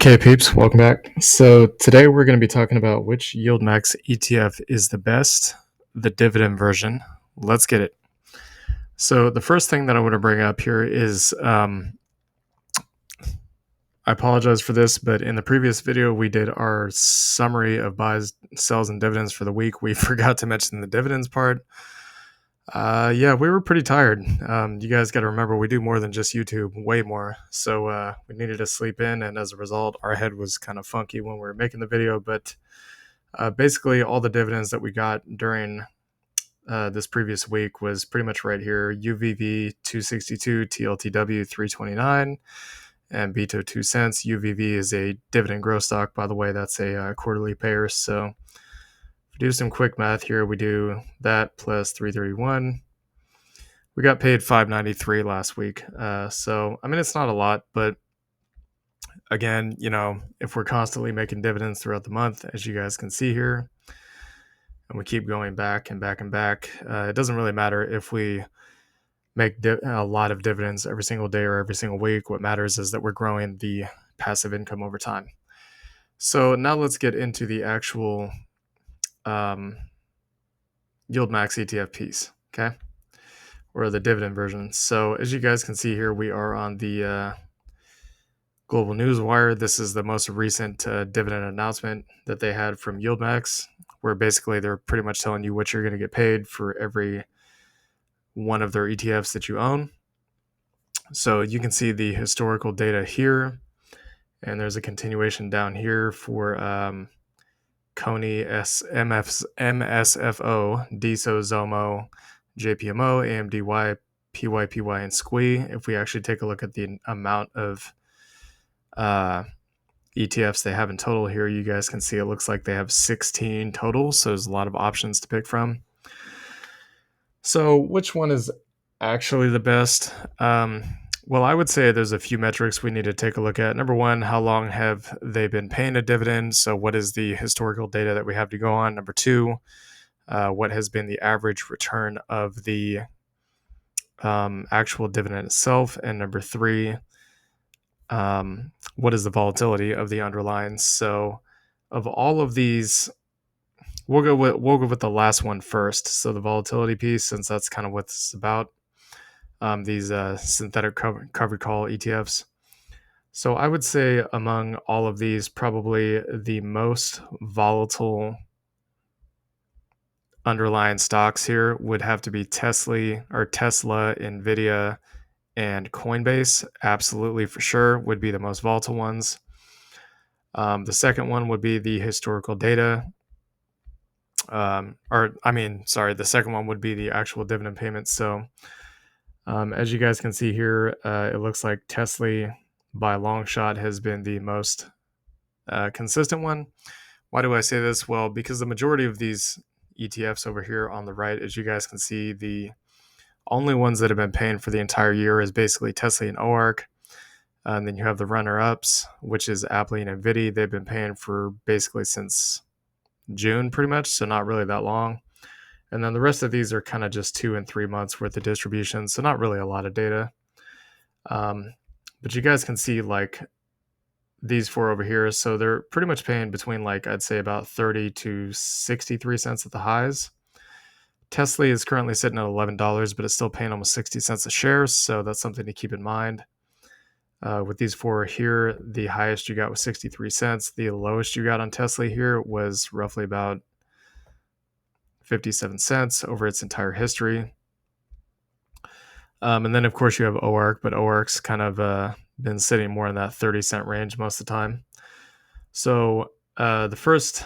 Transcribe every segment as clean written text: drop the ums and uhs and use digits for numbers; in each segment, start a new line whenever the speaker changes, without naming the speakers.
Okay, peeps, welcome back. So today we're going to be talking about which YieldMax ETF is the best, the dividend version. Let's get it. So the first thing that I want to bring up here is, I apologize for this, but in the previous video we did our summary of buys, sells, and dividends for the week. We forgot to mention the dividends part. Yeah, we were pretty tired. You guys got to remember we do more than just YouTube, way more. So we needed to sleep in, and as a result, our head was kind of funky when we were making the video. But basically, all the dividends that we got during this previous week was pretty much right here: UVV 262, TLTW 329, and BITO 2 cents. UVV is a dividend growth stock, by the way. That's a quarterly payer. So if we do some quick math here, we do that plus 331. We got paid $5.93 last week. So, I mean, it's not a lot, but again, if we're constantly making dividends throughout the month, as you guys can see here, and we keep going back and back and back, it doesn't really matter if we make a lot of dividends every single day or every single week. What matters is that we're growing the passive income over time. So now let's get into the actual YieldMax ETF piece, okay? Or the dividend version. So as you guys can see here, we are on the Global Newswire. This is the most recent dividend announcement that they had from YieldMax, where basically they're pretty much telling you what you're going to get paid for every one of their ETFs that you own. So you can see the historical data here, and there's a continuation down here for Coney, MSFO, DSO, Zomo, JPMO, AMDY, PYPY, and SQUI. If we actually take a look at the amount of ETFs they have in total here, you guys can see it looks like they have 16 total, so there's a lot of options to pick from. So which one is actually the best? Well, I would say there's a few metrics we need to take a look at. Number one, how long have they been paying a dividend? So what is the historical data that we have to go on? Number two, what has been the average return of the actual dividend itself? And number three, what is the volatility of the underlying? So of all of these, we'll go with the last one first. So the volatility piece, since that's kind of what this is about. These synthetic covered call ETFs. So I would say among all of these, probably the most volatile underlying stocks here would have to be Tesla, Nvidia, and Coinbase. Absolutely, for sure, would be the most volatile ones. The second one would be the historical data. The second one would be the actual dividend payments. So as you guys can see here, it looks like Tesla by a long shot has been the most consistent one. Why do I say this? Well, because the majority of these ETFs over here on the right, as you guys can see, the only ones that have been paying for the entire year is basically Tesla and OARC. And then you have the runner-ups, which is Apple and Nvidia. They've been paying for basically since June, pretty much, so not really that long. And then the rest of these are kind of just 2 and 3 months worth of distribution, so not really a lot of data. But you guys can see like these four over here, so they're pretty much paying between like I'd say about 30 to 63 cents at the highs. Tesla is currently sitting at $11, but it's still paying almost 60 cents a share, so that's something to keep in mind. With these four here, the highest you got was 63 cents. The lowest you got on Tesla here was roughly about 57 cents over its entire history. And then, of course, you have OARC, but OARC's kind of been sitting more in that 30-cent range most of the time. So the first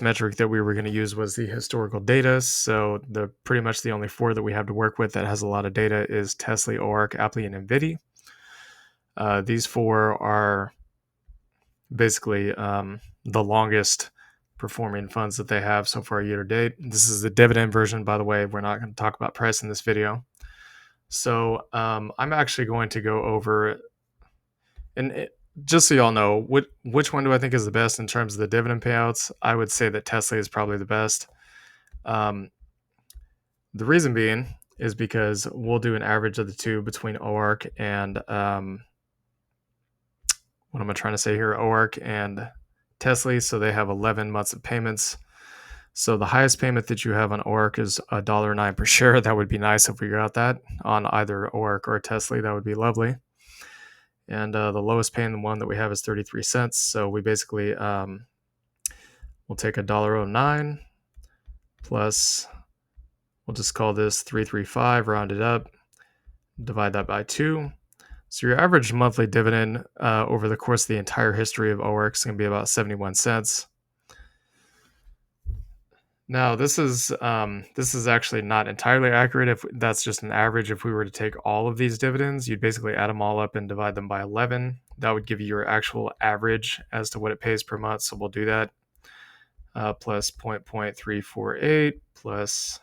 metric that we were going to use was the historical data. So pretty much the only four that we have to work with that has a lot of data is Tesla, OARC, Apple, and Nvidia. These four are basically the longest performing funds that they have so far year to date. This is the dividend version, by the way. We're not going to talk about price in this video. So I'm actually going to go over, and just so y'all know, which one do I think is the best in terms of the dividend payouts? I would say that Tesla is probably the best. The reason being is because we'll do an average of the two between OARC and what am I trying to say here? OARC and Tesla. So they have 11 months of payments. So the highest payment that you have on OARC is $1.09 per share. That would be nice if we got that on either OARC or Tesla. That would be lovely. And the lowest paying one that we have is 33 cents. So we basically we'll take $1.09 plus, we'll just call this 335, round it up, divide that by 2. So your average monthly dividend over the course of the entire history of OARC is going to be about 71 cents. Now this is actually not entirely accurate. If that's just an average, if we were to take all of these dividends, you'd basically add them all up and divide them by 11. That would give you your actual average as to what it pays per month. So we'll do that. Plus 0.348 plus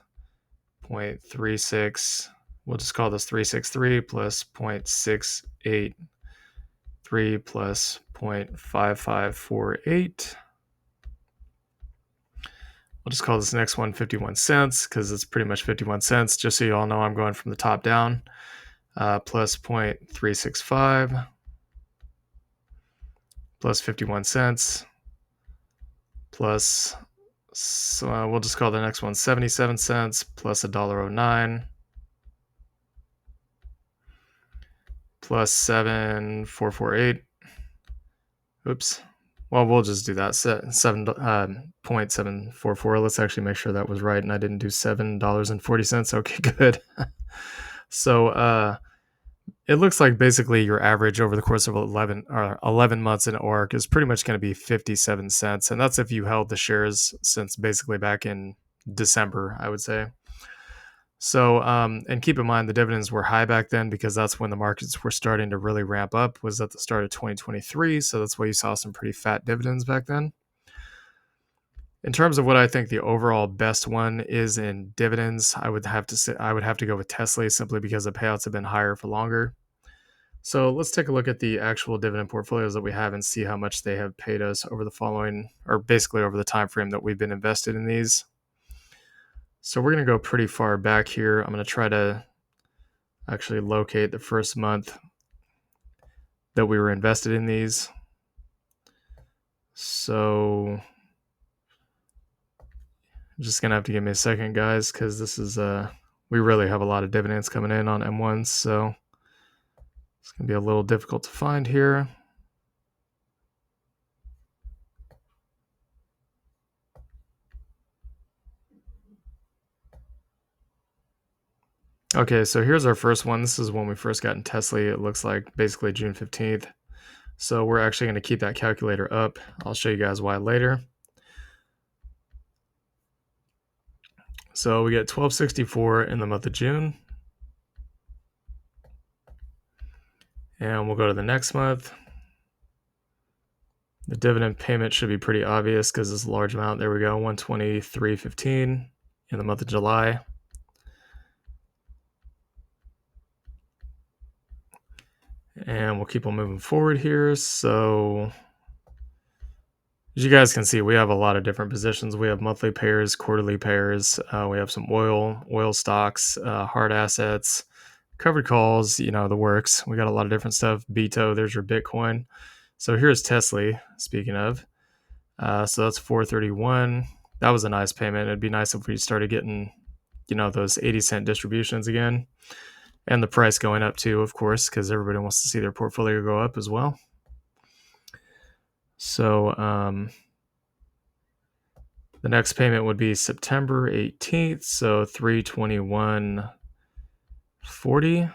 0.36. We'll just call this 363 plus 0.683 plus 0.5548. We'll just call this next one 51 cents because it's pretty much 51 cents, just so you all know I'm going from the top down. Plus 0.365 plus 51 cents plus, so we'll just call the next one 77 cents plus $1.09 plus 7.448. Oops. Well, we'll just do that. 7.744. Let's actually make sure that was right, and I didn't do $7.40. Okay, good. So it looks like basically your average over the course of 11 months in ORC is pretty much going to be 57 cents, and that's if you held the shares since basically back in December, I would say. So, and keep in mind the dividends were high back then because that's when the markets were starting to really ramp up, was at the start of 2023. So that's why you saw some pretty fat dividends back then. In terms of what I think the overall best one is in dividends, I would have to go with Tesla simply because the payouts have been higher for longer. So let's take a look at the actual dividend portfolios that we have and see how much they have paid us over the following, or basically over the time frame that we've been invested in these. So we're going to go pretty far back here. I'm going to try to actually locate the first month that we were invested in these. So I'm just going to have to give me a second, guys, because this is, we really have a lot of dividends coming in on M1s. So it's going to be a little difficult to find here. Okay, so here's our first one. This is when we first got in Tesla. It looks like basically June 15th. So we're actually going to keep that calculator up. I'll show you guys why later. So we get 1264 in the month of June. And we'll go to the next month. The dividend payment should be pretty obvious because it's a large amount. There we go, 123.15 in the month of July. And we'll keep on moving forward here. So as you guys can see, we have a lot of different positions. We have monthly pairs, quarterly pairs. We have some oil stocks, hard assets, covered calls, the works. We got a lot of different stuff. Beto, there's your Bitcoin. So here's Tesla, speaking of. So that's 431. That was a nice payment. It'd be nice if we started getting, those 80-cent distributions again. And the price going up too, of course, because everybody wants to see their portfolio go up as well. So the next payment would be September 18th, so 321.40.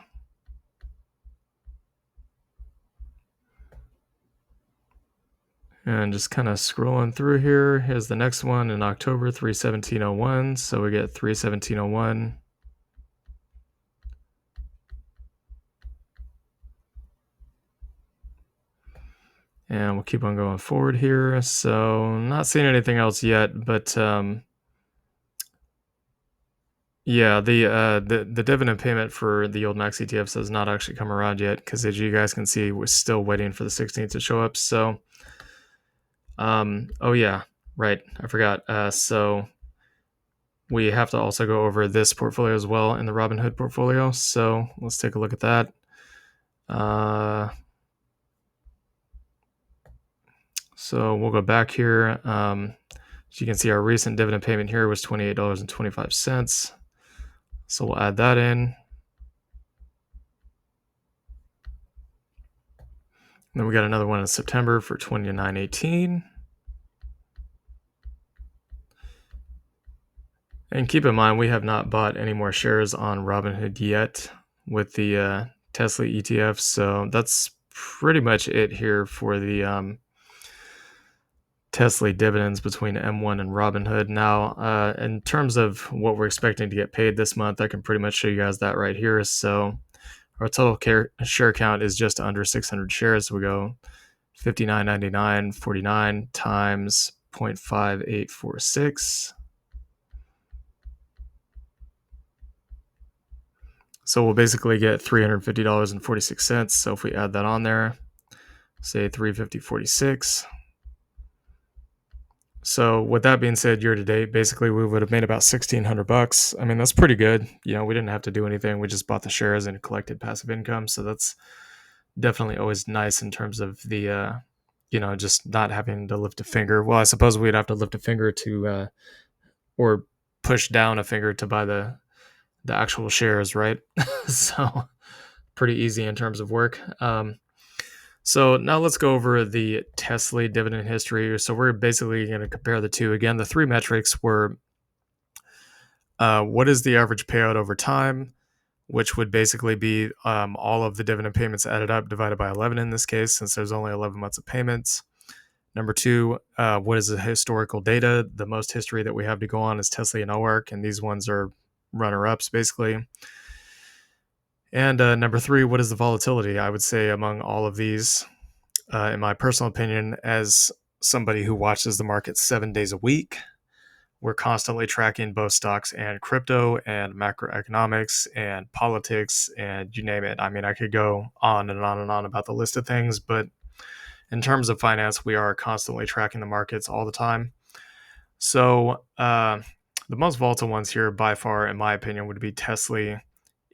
And just kind of scrolling through here. Here's the next one in October, 317.01. So we get 317.01. And we'll keep on going forward here. So not seeing anything else yet, but yeah, the dividend payment for the YieldMax ETFs has not actually come around yet because as you guys can see, we're still waiting for the 16th to show up. So, oh yeah, right, I forgot. So we have to also go over this portfolio as well in the Robinhood portfolio. So let's take a look at that. So we'll go back here. As you can see, our recent dividend payment here was $28.25. So we'll add that in. Then we got another one in September for $29.18. And keep in mind, we have not bought any more shares on Robinhood yet with the Tesla ETF. So that's pretty much it here for the Tesla dividends between M1 and Robinhood. Now, in terms of what we're expecting to get paid this month, I can pretty much show you guys that right here. So our total share count is just under 600 shares. So we go 59.99.49 times 0.5846. So we'll basically get $350.46. So if we add that on there, say $350.46. So with that being said, year to date, basically we would have made about $1,600. I mean, that's pretty good. You know, we didn't have to do anything. We just bought the shares and collected passive income. So that's definitely always nice in terms of the, just not having to lift a finger. Well, I suppose we'd have to lift a finger to, or push down a finger to buy the actual shares, right? So pretty easy in terms of work. So now let's go over the Tesla dividend history. So we're basically going to compare the two. Again, the three metrics were what is the average payout over time, which would basically be all of the dividend payments added up divided by 11 in this case, since there's only 11 months of payments. Number two, what is the historical data? The most history that we have to go on is Tesla and OARC, and these ones are runner-ups basically. And number three, what is the volatility? I would say among all of these, in my personal opinion, as somebody who watches the market 7 days a week, we're constantly tracking both stocks and crypto and macroeconomics and politics and you name it. I mean, I could go on and on and on about the list of things, but in terms of finance, we are constantly tracking the markets all the time. So the most volatile ones here by far, in my opinion, would be Tesla,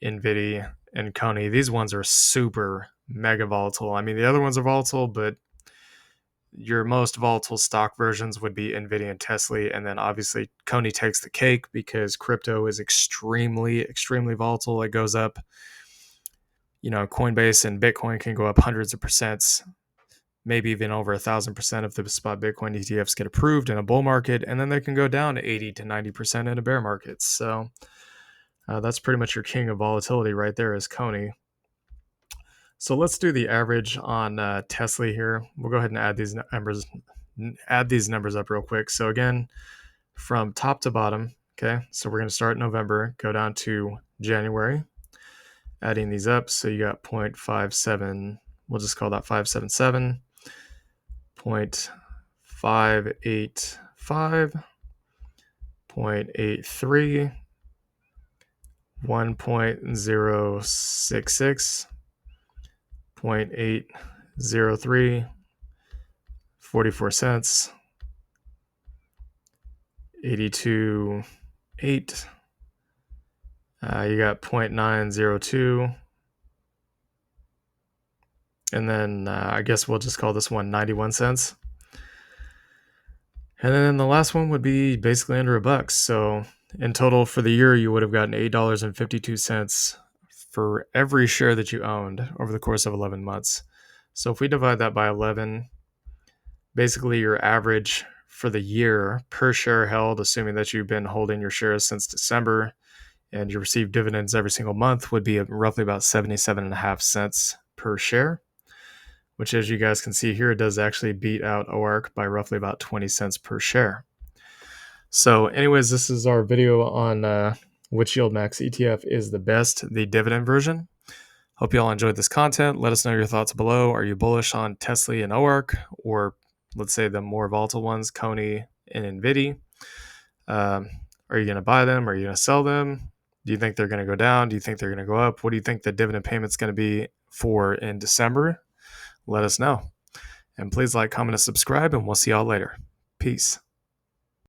NVIDIA, and Coney. These ones are super mega volatile. I mean, the other ones are volatile, but your most volatile stock versions would be NVIDIA and Tesla. And then obviously Coney takes the cake because crypto is extremely, extremely volatile. It goes up, Coinbase and Bitcoin can go up hundreds of percents, maybe even over 1,000% if the spot Bitcoin ETFs get approved in a bull market. And then they can go down 80 to 90% in a bear market. So that's pretty much your king of volatility right there is Coney. So let's do the average on Tesla here. We'll go ahead and add these numbers up real quick. So again, from top to bottom, okay, so we're going to start in November, go down to January, adding these up. So you got 0.57, we'll just call that 577, 0.585, 0.83, 1.066, 0.803, 44 cents, 82.8. You got 0.902. And then I guess we'll just call this one 91 cents. And then the last one would be basically under $1. So in total for the year, you would have gotten $8.52 for every share that you owned over the course of 11 months. So if we divide that by 11, basically your average for the year per share held, assuming that you've been holding your shares since December and you receive dividends every single month, would be roughly about 77.5 cents per share, which as you guys can see here, it does actually beat out OARC by roughly about 20 cents per share. So anyways, this is our video on which YieldMax ETF is the best, the dividend version. Hope you all enjoyed this content. Let us know your thoughts below. Are you bullish on Tesla and OARC, or let's say the more volatile ones, Coney and NVIDIA? Are you going to buy them? Are you going to sell them? Do you think they're going to go down? Do you think they're going to go up? What do you think the dividend payment's going to be for in December? Let us know. And please like, comment, and subscribe, and we'll see y'all later. Peace.